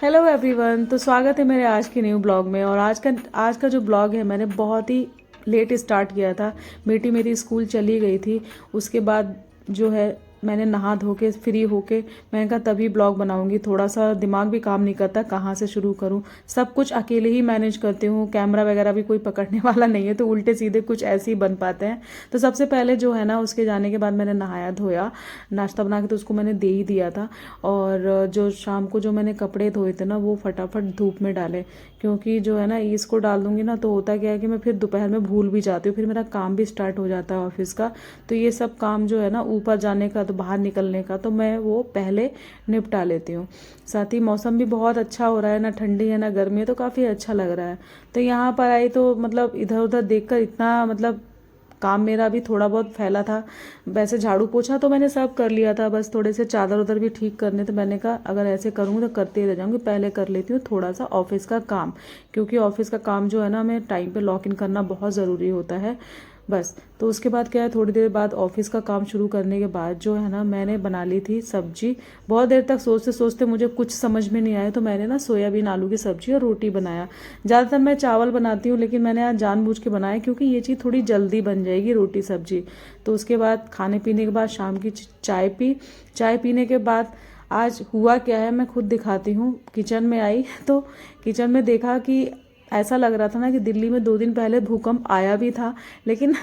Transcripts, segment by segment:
Hello everyone. तो स्वागत है मेरे आज के न्यू ब्लॉग में। और आज का जो ब्लॉग है मैंने बहुत ही लेट स्टार्ट किया था। बेटी मेरी स्कूल चली गई थी। उसके बाद जो है मैंने नहा धो के फ्री होके मैंने कहा तभी ब्लॉग बनाऊंगी। थोड़ा सा दिमाग भी काम नहीं करता कहाँ से शुरू करूँ। सब कुछ अकेले ही मैनेज करती हूँ। कैमरा वगैरह भी कोई पकड़ने वाला नहीं है तो उल्टे सीधे कुछ ऐसे ही बन पाते हैं। तो सबसे पहले जो है ना उसके जाने के बाद मैंने नहाया धोया, नाश्ता बना के तो उसको मैंने दे ही दिया था। और जो शाम को जो मैंने कपड़े धोए थे ना वो फटाफट धूप में डाले, क्योंकि जो है ना इसको डाल दूंगी ना तो होता क्या है कि मैं फिर दोपहर में भूल भी जाती हूँ, फिर मेरा काम भी स्टार्ट हो जाता है ऑफिस का। तो ये सब काम जो है ना ऊपर जाने का तो बाहर निकलने का तो मैं वो पहले निपटा लेती हूँ। साथ ही मौसम भी बहुत अच्छा हो रहा है, ना ठंडी है ना गर्मी है, तो काफ़ी अच्छा लग रहा है। तो यहाँ पर आई तो मतलब इधर उधर देखकर इतना मतलब काम मेरा भी थोड़ा बहुत फैला था। वैसे झाड़ू पोछा तो मैंने सब कर लिया था, बस थोड़े से चादर उधर भी ठीक करने। तो मैंने कहा अगर ऐसे करूँगी तो करते ही रह जाऊँगी, पहले कर लेती हूँ थोड़ा सा ऑफिस का काम, क्योंकि ऑफिस का काम जो है ना हमें टाइम पे लॉक इन करना बहुत ज़रूरी होता है। बस तो उसके बाद क्या है, थोड़ी देर बाद ऑफिस का काम शुरू करने के बाद जो है ना मैंने बना ली थी सब्जी। बहुत देर तक सोचते सोचते मुझे कुछ समझ में नहीं आया तो मैंने ना सोयाबीन आलू की सब्जी और रोटी बनाया। ज़्यादातर मैं चावल बनाती हूँ लेकिन मैंने आज जानबूझ के बनाया क्योंकि ये चीज़ थोड़ी जल्दी बन जाएगी रोटी सब्जी। तो उसके बाद खाने पीने के बाद शाम की चाय पी। चाय पीने के बाद आज हुआ क्या है मैं खुद दिखाती हूँ। किचन में आई तो किचन में देखा कि ऐसा लग रहा था ना कि दिल्ली में 2 दिन पहले भूकंप आया भी था, लेकिन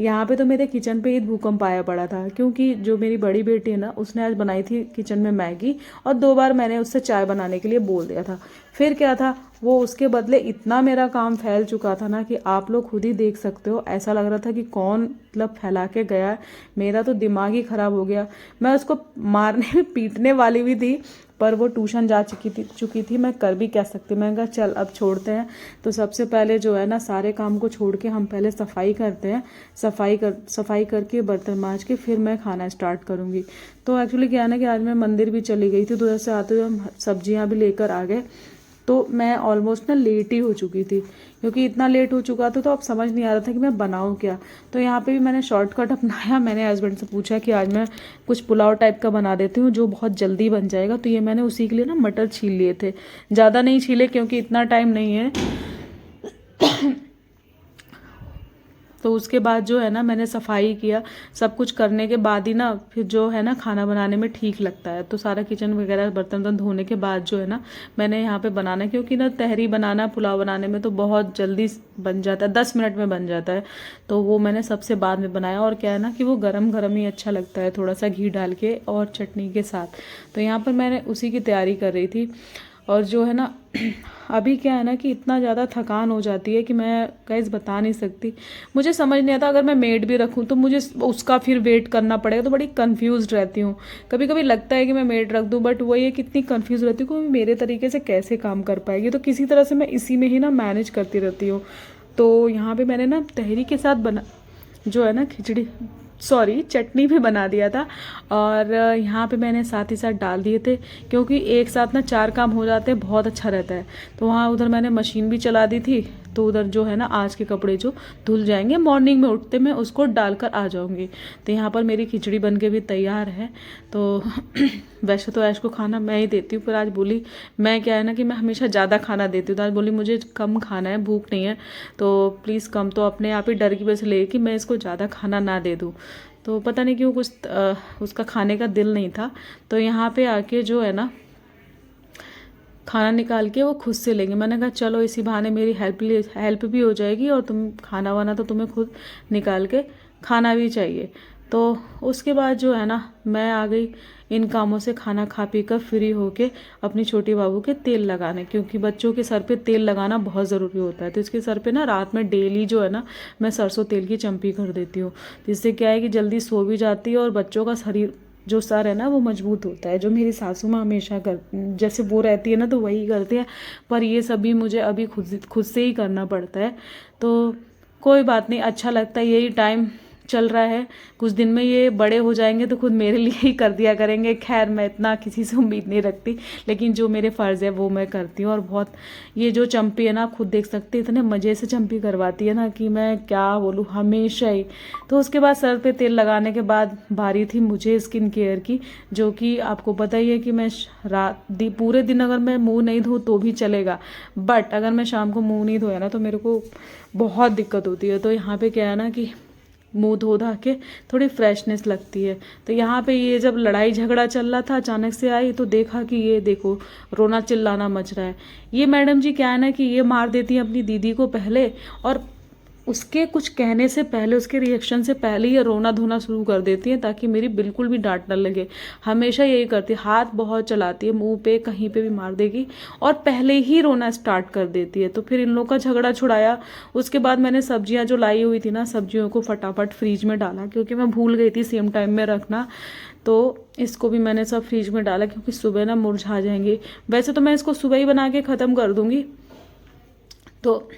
यहाँ पे तो मेरे किचन पे ही भूकंप आया पड़ा था। क्योंकि जो मेरी बड़ी बेटी है ना उसने आज बनाई थी किचन में मैगी, और 2 बार मैंने उससे चाय बनाने के लिए बोल दिया था। फिर क्या था, वो उसके बदले इतना मेरा काम फैल चुका था ना कि आप लोग खुद ही देख सकते हो। ऐसा लग रहा था कि कौन मतलब फैला के गया है। मेरा तो दिमाग ही खराब हो गया। मैं उसको मारने में पीटने वाली भी थी, पर वो ट्यूशन जा चुकी थी। मैं कर भी क्या सकती, मैं कहा चल अब छोड़ते हैं। तो सबसे पहले जो है ना सारे काम को छोड़ के हम पहले सफाई करते हैं। सफाई करके बर्तन मांज के फिर मैं खाना स्टार्ट करूँगी। तो एक्चुअली क्या है ना कि आज मैं मंदिर भी चली गई थी, तो उधर से आते हुए हम सब्जियां भी लेकर आ गए। तो मैं ऑलमोस्ट ना लेट ही हो चुकी थी, क्योंकि इतना लेट हो चुका था तो अब समझ नहीं आ रहा था कि मैं बनाऊँ क्या। तो यहाँ पे भी मैंने शॉर्टकट अपनाया। मैंने हस्बैंड से पूछा कि आज मैं कुछ पुलाव टाइप का बना देती हूँ जो बहुत जल्दी बन जाएगा। तो ये मैंने उसी के लिए ना मटर छील लिए थे, ज़्यादा नहीं छीले क्योंकि इतना टाइम नहीं है। तो उसके बाद जो है ना मैंने सफाई किया। सब कुछ करने के बाद ही ना फिर जो है ना खाना बनाने में ठीक लगता है। तो सारा किचन वगैरह बर्तन वर्तन धोने के बाद जो है ना मैंने यहाँ पे बनाना, क्योंकि ना तहरी बनाना पुलाव बनाने में तो बहुत जल्दी बन जाता है, 10 मिनट में बन जाता है। तो वो मैंने सबसे बाद में बनाया। और क्या है ना कि वो गरम गरम ही अच्छा लगता है, थोड़ा सा घी डाल के और चटनी के साथ। तो यहाँ पर मैंने उसी की तैयारी कर रही थी। और जो है ना अभी क्या है ना कि इतना ज़्यादा थकान हो जाती है कि मैं गाइस बता नहीं सकती। मुझे समझ नहीं आता, अगर मैं मेड भी रखूँ तो मुझे उसका फिर वेट करना पड़ेगा, तो बड़ी कंफ्यूज रहती हूँ। कभी कभी लगता है कि मैं मेड रख दूँ, बट वही है कितनी कंफ्यूज रहती हूँ कि मेरे तरीके से कैसे काम कर पाएगी। तो किसी तरह से मैं इसी में ही ना मैनेज करती रहती हूँ। तो यहाँ पे मैंने ना तहरी के साथ बना जो है ना खिचड़ी सॉरी चटनी भी बना दिया था। और यहाँ पे मैंने साथ ही साथ डाल दिए थे, क्योंकि एक साथ ना 4 काम हो जाते हैं, बहुत अच्छा रहता है। तो वहाँ उधर मैंने मशीन भी चला दी थी। तो उधर जो है ना आज के कपड़े जो धुल जाएंगे, मॉर्निंग में उठते मैं उसको डालकर आ जाऊंगी। तो यहाँ पर मेरी खिचड़ी बन के भी तैयार है। तो वैसे तो ऐश को खाना मैं ही देती हूँ, पर आज बोली मैं क्या है ना कि मैं हमेशा ज़्यादा खाना देती हूँ, तो आज बोली मुझे कम खाना है, भूख नहीं है तो प्लीज़ कम। तो अपने आप ही डर की वजह से ले कि मैं इसको ज़्यादा खाना ना दे दूँ। तो पता नहीं क्यों कुछ उसका खाने का दिल नहीं था। तो यहाँ पे आके जो है ना खाना निकाल के वो खुद से लेंगे। मैंने कहा चलो इसी बहाने मेरी हेल्प भी हो जाएगी, और तुम खाना वाना तो तुम्हें खुद निकाल के खाना भी चाहिए। तो उसके बाद जो है ना मैं आ गई इन कामों से खाना खा पी कर फ्री होके अपनी छोटी बाबू के तेल लगाने, क्योंकि बच्चों के सर पे तेल लगाना बहुत ज़रूरी होता है। तो इसके सर पे ना रात में डेली जो है ना मैं सरसों तेल की चम्पी कर देती हूँ। तो इससे क्या है कि जल्दी सो भी जाती है और बच्चों का शरीर जो सर है ना वो मजबूत होता है। जो मेरी सासू माँ हमेशा कर जैसे वो रहती है ना तो वही करती है, पर ये सभी मुझे अभी खुद से ही करना पड़ता है। तो कोई बात नहीं, अच्छा लगता है यही टाइम चल रहा है, कुछ दिन में ये बड़े हो जाएंगे तो खुद मेरे लिए ही कर दिया करेंगे। खैर मैं इतना किसी से उम्मीद नहीं रखती, लेकिन जो मेरे फ़र्ज़ है वो मैं करती हूँ। और बहुत ये जो चंपी है ना, आप खुद देख सकते हैं इतने मज़े से चंपी करवाती है ना कि मैं क्या बोलूँ, हमेशा ही। तो उसके बाद सर पे तेल लगाने के बाद बारी थी मुझे स्किन केयर की, जो कि आपको पता ही है कि मैं पूरे दिन अगर मैं मुँह नहीं धोऊँ तो भी चलेगा, बट अगर मैं शाम को मुँह नहीं धोया ना तो मेरे को बहुत दिक्कत होती है। तो यहाँ पे क्या है ना कि मुंह धो धा के थोड़ी फ्रेशनेस लगती है। तो यहाँ पे ये जब लड़ाई झगड़ा चल रहा था, अचानक से आई तो देखा कि ये देखो रोना चिल्लाना मच रहा है। ये मैडम जी क्या है ना कि ये मार देती हैं अपनी दीदी को पहले, और उसके कुछ कहने से पहले, उसके रिएक्शन से पहले ये रोना धोना शुरू कर देती हैं, ताकि मेरी बिल्कुल भी डांट न लगे। हमेशा यही करती है, हाथ बहुत चलाती है, मुंह पे कहीं पे भी मार देगी और पहले ही रोना स्टार्ट कर देती है। तो फिर इन लोगों का झगड़ा छुड़ाया। उसके बाद मैंने सब्जियां जो लाई हुई थी ना, सब्जियों को फटाफट फ्रीज में डाला, क्योंकि मैं भूल गई थी सेम टाइम में रखना। तो इसको भी मैंने सब फ्रीज में डाला, क्योंकि सुबह ना मुरझा जाएंगे। वैसे तो मैं इसको सुबह ही बना के ख़त्म कर दूँगी, तो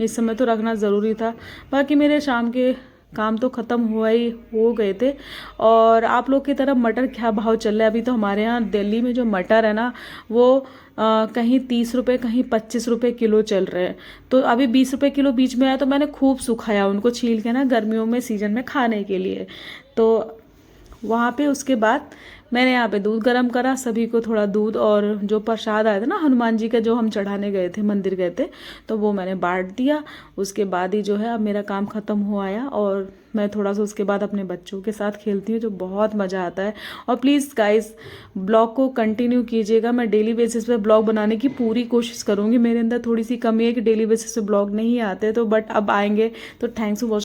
इस समय तो रखना ज़रूरी था। बाकी मेरे शाम के काम तो ख़त्म हो गए थे। और आप लोग की तरफ मटर क्या भाव चल रहा है? अभी तो हमारे यहाँ दिल्ली में जो मटर है ना, वो कहीं 30 रुपये कहीं 25 रुपये किलो चल रहे हैं। तो अभी 20 रुपये किलो बीच में आया, तो मैंने खूब सुखाया उनको छील के ना, गर्मियों में सीजन में खाने के लिए। तो वहाँ पे उसके बाद मैंने यहाँ पे दूध गर्म करा, सभी को थोड़ा दूध, और जो प्रसाद आया था ना हनुमान जी का, जो हम चढ़ाने गए थे, मंदिर गए थे, तो वो मैंने बांट दिया। उसके बाद ही जो है अब मेरा काम ख़त्म हो आया, और मैं थोड़ा सा उसके बाद अपने बच्चों के साथ खेलती हूँ, जो बहुत मज़ा आता है। और प्लीज़ गाइस, ब्लॉग को कंटिन्यू कीजिएगा। मैं डेली बेसिस पे ब्लॉग बनाने की पूरी कोशिश करूँगी। मेरे अंदर थोड़ी सी कमी है कि डेली बेसिस पे ब्लॉग नहीं आते, तो बट अब आएंगे। तो थैंक्स फॉर वॉचिंग।